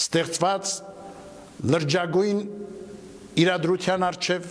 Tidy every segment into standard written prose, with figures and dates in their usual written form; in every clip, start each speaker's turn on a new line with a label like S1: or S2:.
S1: ստեղծված լրջագույն իրադրության առջև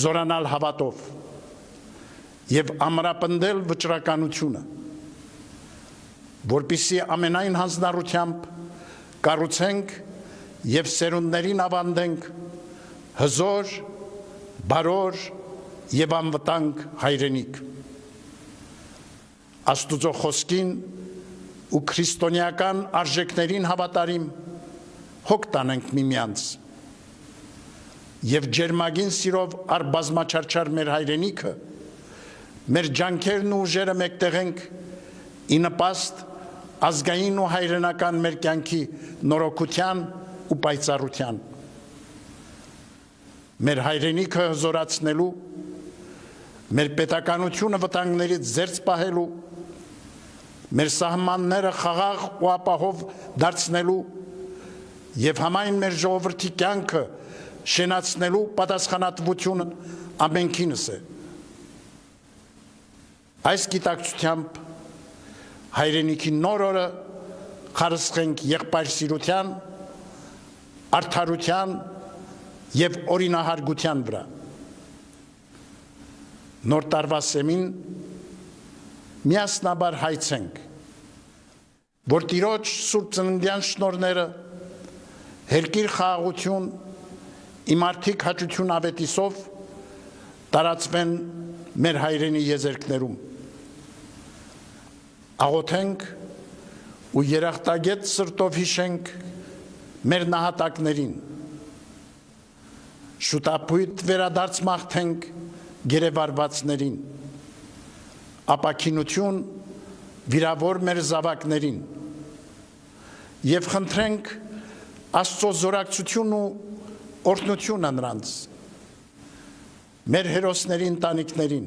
S1: զորանալ հավատով եւ ամրապնդել վճռականությունը, որպիսի ամենայն հանձնառությամբ կառուցենք եւ սերունդներին ավանդենք հզոր, բարոր եւ անվտանգ հայրենիք։ Աստուծո խոսքին ու քրիստոնեական արժեքներին հավատարիմ հոգ տանենք միմյանց եւ ջերմագին սիրով արբազմաչարչար մեր հայրենիքը, մեր ջանքերն ու ուժերը մեկտեղենք ի նպաստ ազգային ու հայրենական մեր կյանքի նորոգության ու պայծառության, մեր հայրենիքը հզորացնելու, մեր պետականությունը վտանգներից զերծ պահելու, մեր սահմանները խաղաղ ու ապահով դարձնելու եւ համայն մեր ժողովրդի կյանքը շենացնելու պատասխանատվությունը ամենքինս է։ Այս գիտակցությամբ հայրենիքի նոր օրը խարսխենք եղբայրսիրության, արդարության եւ օրինահարգության վրա։ Նոր տարվա սեմին միասնաբար հայցենք, որ Տիրոջ Սուրբ Ծննդյան շնորհները հերկիր խաղաղություն, իմարդիկ հաճություն ավետիսով տարածվեն մեր հայրենի եզերքներում։ Աղոթենք ու երախտագետ սրտով հիշենք մեր նահատակներին, շուտապույտ վերադարձ մաղթենք գերեվարվածներին, ապաքինություն վիրավոր մեր զավակներին եւ խնդրենք Աստծո զորակցություն ու օրհնությունը նրանց, մեր հերոսների ընտանիքներին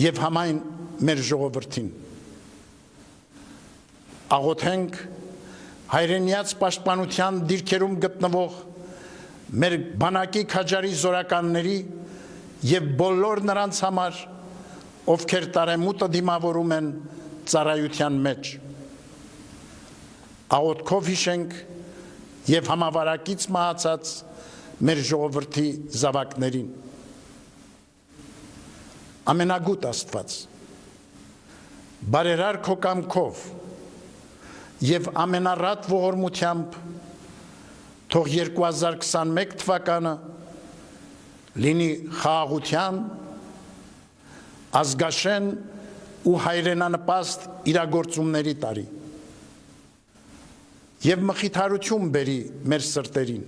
S1: եւ համայն մեր ժողովրդին։ Աղոթենք հայրենիաց պաշտպանության դիրքերում գտնվող մեր բանակի քաջարի զորականների եւ բոլոր նրանց համար, ովքեր տարեմուտը դիմավորում են ծառայության մեջ։ Աղոթքով հիշենք եւ համավարակից մահացած մեր ժողովրդի զավակներին։ Ամենագութ Աստված, բարերար քո կամքով եւ ամենառատ ողորմությամբ թող 2021 թվականը լինի խաղաղության, ազգաշեն ու հայրենանպաստ իրագործումների տարի եւ մխիթարություն բերի մեր սրտերին,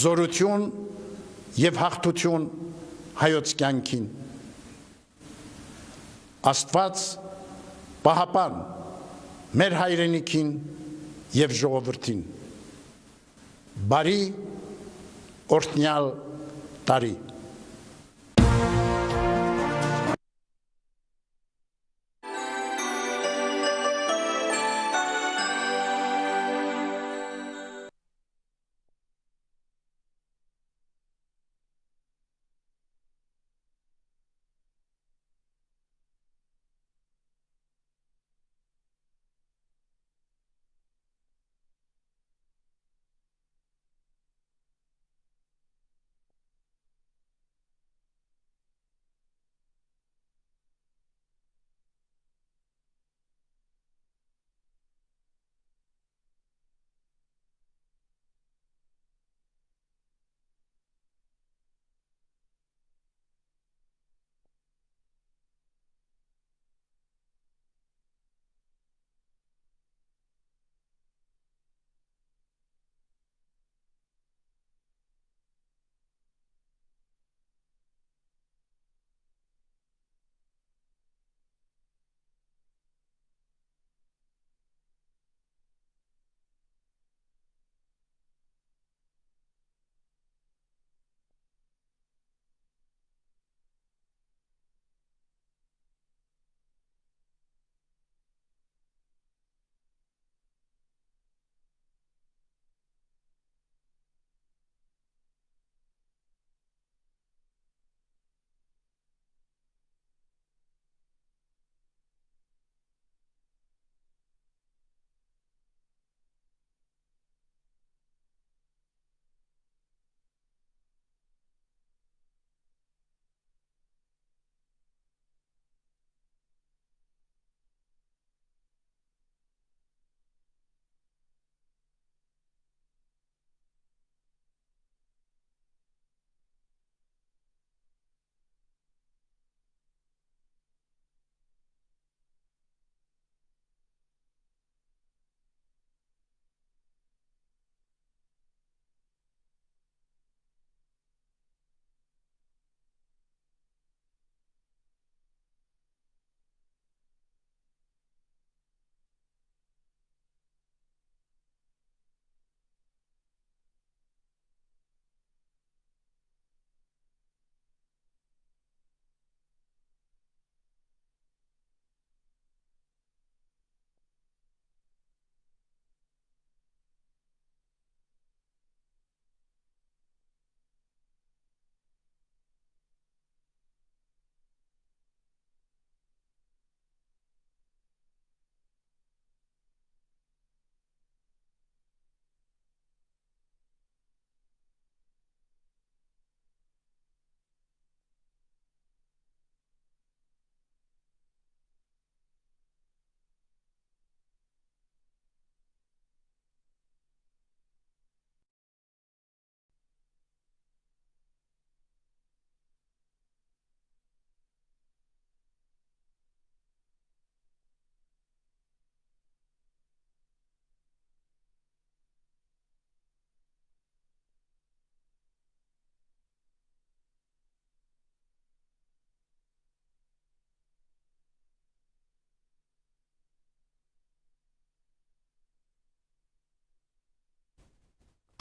S1: զորություն եւ հաղթություն հայոց կյանքին։ Աստված պահապան մեր հայրենիքին եւ ժողովրդին, բարի օրհնյալ տարի։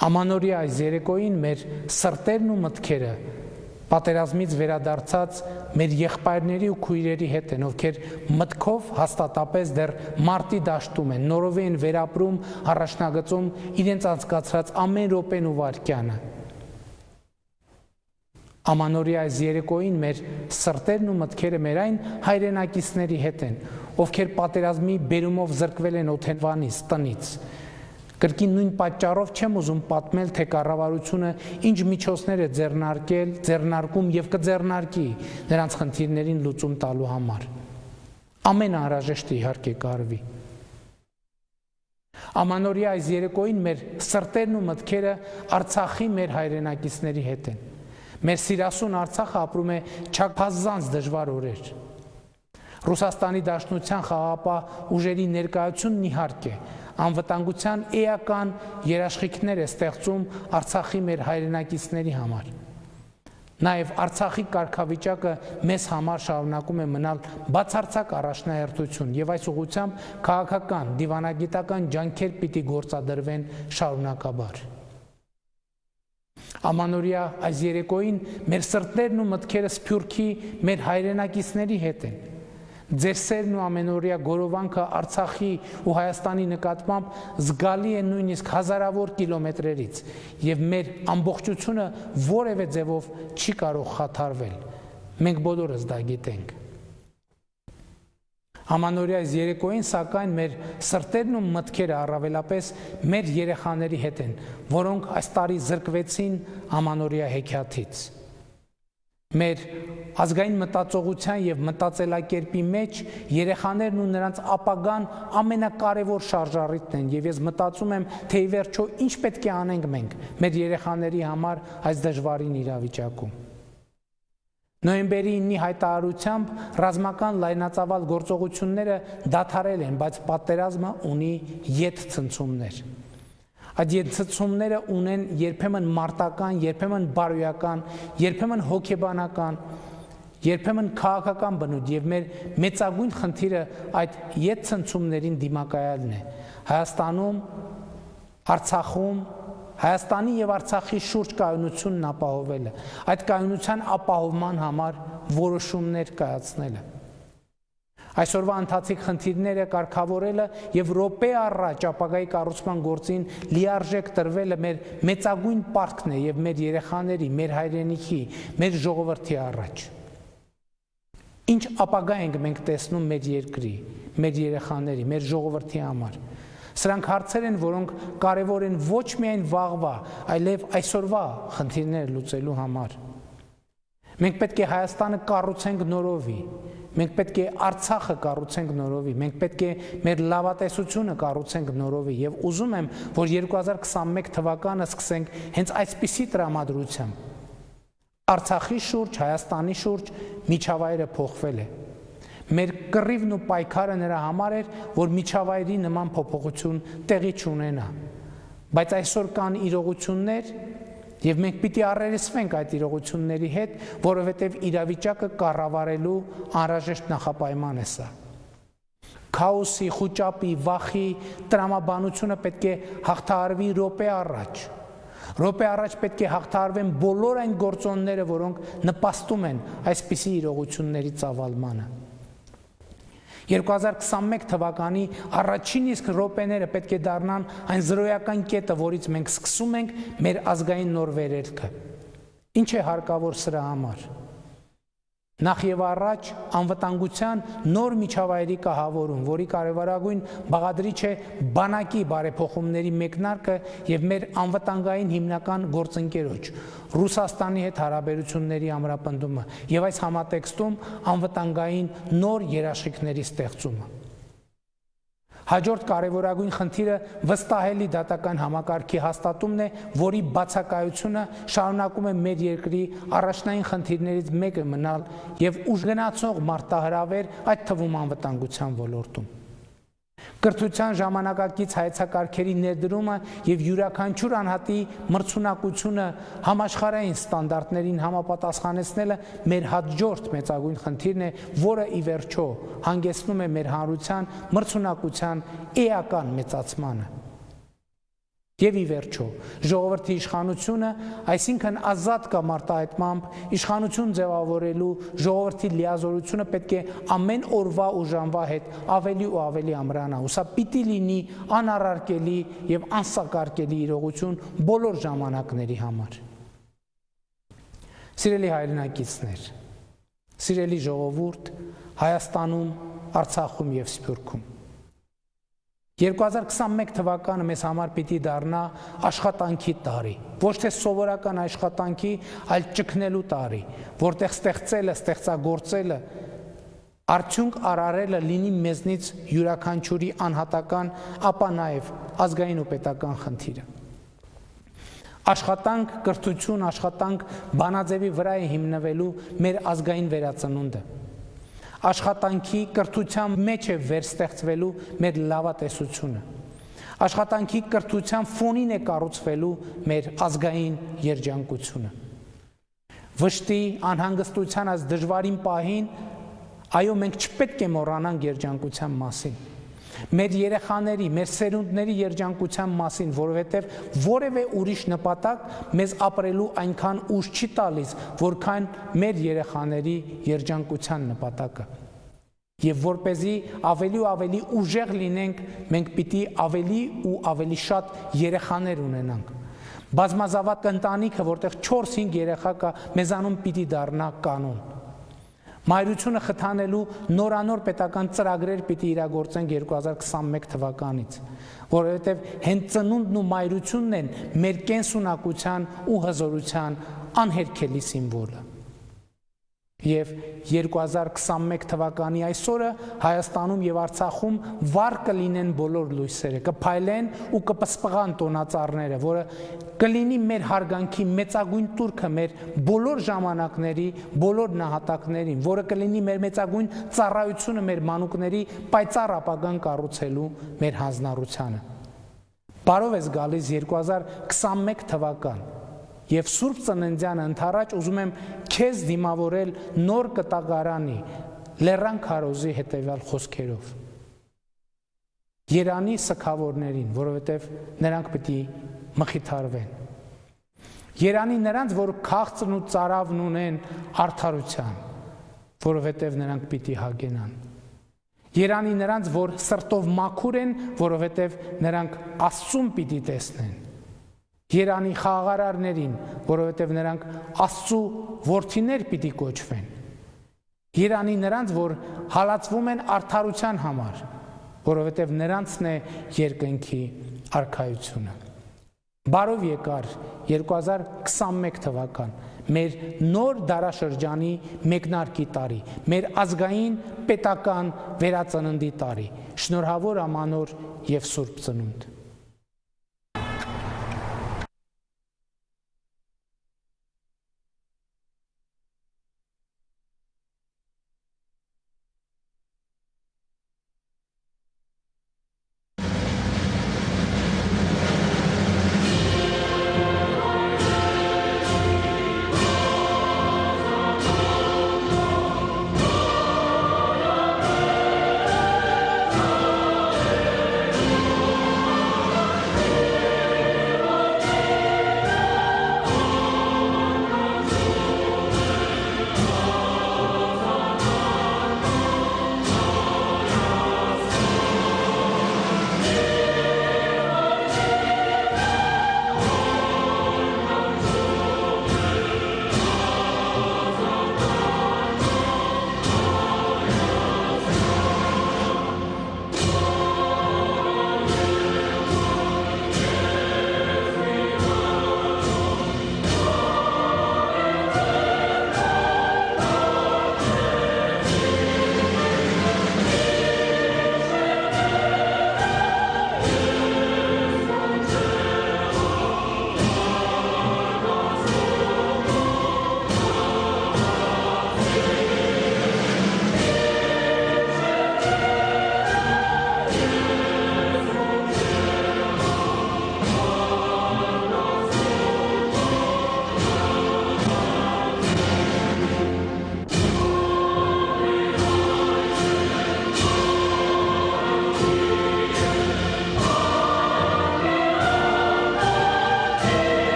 S2: Ամանորյա այս երեկոյին մեր սրտերն ու մտքերը պատերազմից վերադարձած մեր եղբայրների ու քույրերի հետ են, ովքեր մտքով հաստատապես դեռ մարտի դաշտում են, նորովի են վերապրում, առաջնագծում իրենց անցկացրած ամեն րոպեն ու վայրկյանը։ Ամանորյա այս երեկոյին մեր սրտերն ու մտքերը մեր այն հայրենակիցների հետ են, ովքեր պատերազմի բերումով զրկվել են օթևանից, տնից։ Կրկին նույն պատճառով չեմ ուզում պատմել, թե կառավարությունը ինչ միջոցներ է ձեռնարկում եւ կձեռնարկի նրանց խնդիրներին լուծում տալու համար։ Ամեն անհրաժեշտը իհարկե կարվի։ Ամանորյա այս երեկոյին մեր սրտերն ու մտքերը Արցախի մեր հայրենակիցների հետ են։ Մեր սիրասուն Արցախը ապրում է չափազանց դժվար օրեր։ Ռուսաստանի Դաշնության խաղաղապահ ուժերի ներկայությունն իհարկե անվտանգության էական երաշխիքներ է ստեղծում Արցախի մեր հայրենակիցների համար։ Նաև Արցախի կարգավիճակը մեզ համար շարունակում է մնալ բացարձակ առաջնահերթություն եւ այս ուղղությամբ քաղաքական, դիվանագիտական ջանքեր պիտի գործադրվեն շարունակաբար։ Ամանորյա այս երեկոյին մեր սրտերն ու մտքերը Սփյուռքի մեր հայրենակիցների հետ են։ Ձեր սերն ու ամենօրյա գորովանքը Արցախի ու Հայաստանի նկատմամբ զգալի է նույնիսկ հազարավոր կիլոմետրերից եւ մեր ամբողջությունը որևէ ձևով չի կարող խաթարվել։ Մենք բոլորս դա գիտենք։ Ամանորյա այս երեկոյին սակայն մեր սրտերն ու մտքերը առավելապես մեր երեխաների հետ են, որոնք այս տարի զրկվեցին Ամանորյա հեքիաթից։ Մեր ազգային մտածողության եւ մտածելակերպի մեջ երեխաներն ու նրանց ապագան ամենակարևոր շարժառիթն են եւ ես մտածում եմ, թե ի վերջո ինչ պետք է անենք մենք մեր երեխաների համար այս դժվարին իրավիճակում։ Նոյեմբերի 9-ի հայտարարությամբ ռազմական լայնածավալ գործողությունները դադարել են, բայց պատերազմը ունի ետցնցումներ։ Այդ ետցնցումները ունեն երբեմն մարտական, երբեմն բարոյական, երբեմն հոգեբանական, երբեմն քաղաքական բնույթ եւ մեր մեծագույն խնդիրը այդ ետցնցումներին դիմակայելն է։ Հայաստանում, Արցախում Հայաստանի եւ Արցախի շուրջ կայունությունն ապահովելը, այդ կայունության ապահովման համար որոշումներ կայացնելը։ Այսօրվա ընթացիկ խնդիրները կարգավորելը եւ րոպե առաջ ապագայի կառուցման գործին լիարժեք տրվելը մեր մեծագույն պարտքն է եւ մեր երեխաների, մեր հայրենիքի, մեր ժողովրդի առաջ։ Ինչ ապագա ենք մենք տեսնում մեր երկրի, մեր երեխաների, մեր ժողովրդի համար։ Սրանք հարցեր են, որոնք կարևոր են ոչ միայն վաղվա, այլև այսօրվա խնդիրները լուծելու համար։ Մենք պետք է Հայաստանը կառուցենք նորովի, մենք պետք է Արցախը կառուցենք նորովի, մենք պետք է մեր լավատեսությունը կառուցենք նորովի եւ ուզում եմ, որ 2021 թվականը սկսենք հենց այսպիսի տրամադրությամբ։ Արցախի շուրջ, Հայաստանի շուրջ միջավայրը փոխվել է։ Մեր կռիվն ու պայքարը նրա համար էր, որ միջավայրի նման փոփոխություն տեղի չունենա։ Բայց այսօր կան իրողություններ, եւ մենք պիտի առերեսվենք այդ իրողությունների հետ, որովհետեւ իրավիճակը կառավարելու անհրաժեշտ նախապայման է սա։ Քաոսի, խուճապի, վախի տրամաբանությունը պետք է հաղթահարվի րոպե առաջ։ Րոպե առաջ պետք է հաղթահարվեն բոլոր այն գործոնները, որոնք նպաստում են այսպիսի իրողությունների ծավալմանը։ 2021 թվականի առաջին իսկ րոպեները պետք է դառնան այն զրոյական կետը, որից մենք սկսում ենք մեր ազգային նոր վերելքը։ Ինչ է հարկավոր սրա համար։ Նախ եւ առաջ անվտանգության նոր միջավայրի կահավորում, որի կարևորագույն բաղադրիչ է բանակի բարեփոխումների մեկնարկը եւ մեր անվտանգային հիմնական գործընկերոջ Ռուսաստանի հետ հարաբերությունների ամրապնդումը եւ այս համատեքստում անվտանգային նոր երաշխիքների ստեղծումը։ Հաջորդ կարևորագույն խնդիրը վստահելի դատական համակարգի հաստատումն է, որի բացակայությունը շարունակում է մեր երկրի առաջնային խնդիրներից մեկը մնալ եւ ուժգնացող մարտահրավեր, այդ թվում անվտանգության ոլորտում։ Կրթության ժամանակակից հայեցակարգերի ներդրումը եւ յուրաքանչյուր անհատի մրցունակությունը համաշխարհային ստանդարտներին համապատասխանեցնելը մեր հաջորդ մեծագույն խնդիրն է, որը ի վերջո հանգեցնում է մեր հանրության մրցունակության էական մեծացմանը։ Եվ ի վերջո, ժողովրդի իշխանությունը, այսինքն ազատ կամ արտահայտմամբ իշխանություն ձևավորելու ժողովրդի լիազորությունը պետք է ամեն օրվա ու ժամվա հետ ավելի ու ավելի ամրանա, ու սա պիտի լինի անառարկելի եւ անսակարկելի իրողություն բոլոր ժամանակների համար։ Սիրելի հայրենակիցներ, սիրելի ժողովուրդ, Հայաստանում, Արցախում եւ Սփյուռքում 2021 թվականը մեզ համար պիտի դառնա աշխատանքի տարի, ոչ թե սովորական աշխատանքի, այլ ճգնելու տարի, որտեղ ստեղծելը, ստեղծագործելը, արդյունք արարելը լինի մեզնից յուրաքանչյուրի անհատական, ապա նաև ազգային ու պետական խնդիրը։ Աշխատանք, կրթություն, աշխատանք բանաձևի վրա է հիմնվելու մեր ազգային վերածնունդը։ Աշխատանքի կրթության մեջ է վերստեղծվելու մեր լավատեսությունը։ Աշխատանքի կրթության ֆոնին է կառուցվելու մեր ազգային երջանկությունը։ Վշտի, անհանգստության այս դժվարին պահին, այո, մենք չպետք է մոռանանք երջանկության մասին։ Մեր երեխաների, մեր սերունդների երջանկության մասին, որովհետև որևէ ուրիշ նպատակ մեզ ապրելու այնքան ուժ չի տալիս, որքան մեր երեխաների երջանկության նպատակը։ Եվ որպեսզի ավելի ու ավելի ուժեղ լինենք, մենք պիտի ավելի ու ավելի շատ երեխաներ ունենանք։ Բազմազավակ ընտանիքը, որտեղ 4-5 երեխա կա, մեզանում պիտի դառնա կանոն։ Մայրությունը խթանելու նորանոր պետական ծրագրեր պիտի իրագործենք 2021 թվականից, որովհետև հենց ծնունդն ու մայրությունն են մեր կենսունակության ու հզորության անհերքելի սիմվոլը։ Եվ 2021 թվականի այսօրը Հայաստանում եւ Արցախում վառ կլինեն բոլոր լույսերը, կփայլեն ու կպսպղան տոնածառները, որը կլինի մեր հարգանքի մեծագույն տուրքը մեր բոլոր ժամանակների, բոլոր նահատակներին, որը կլինի մեր մեծագույն ծառայությունը մեր մանուկների պայծառ ապագան կառուցելու մեր հանձնառությանը։ Բարով ես գալիս 2021 թվական Եվ Սուրբ Ծննդյանը ընթառաջ ուզում եմ քեզ դիմավորել նոր կտակարանի Լեռան քարոզի հետևյալ խոսքերով։ Երանի սքավորներին, որովհետև նրանք պիտի մխիթարվեն։ Երանի նրանց, որ քաղցրն ու ծարավն ունեն արդարության, որովհետև նրանք պիտի հագենան։ Երանի նրանց, որ սրտով մաքուր են, որովհետև նրանք Աստծուն պիտի տեսնեն։ Երանի խաղաղարարներին, որովհետև նրանք Աստծու որդիներ պիտի կոչվեն։ Երանի նրանց, որ հալածվում են արդարության համար, որովհետև նրանցն է երկնքի արքայությունը։ Բարով եկար 2021 թվական, մեր նոր դարաշրջանի մեկնարկի տարի, մեր ազգային պետական վերածննդի տարի, շնորհավոր ամանոր և Սուրբ Ծնունդ։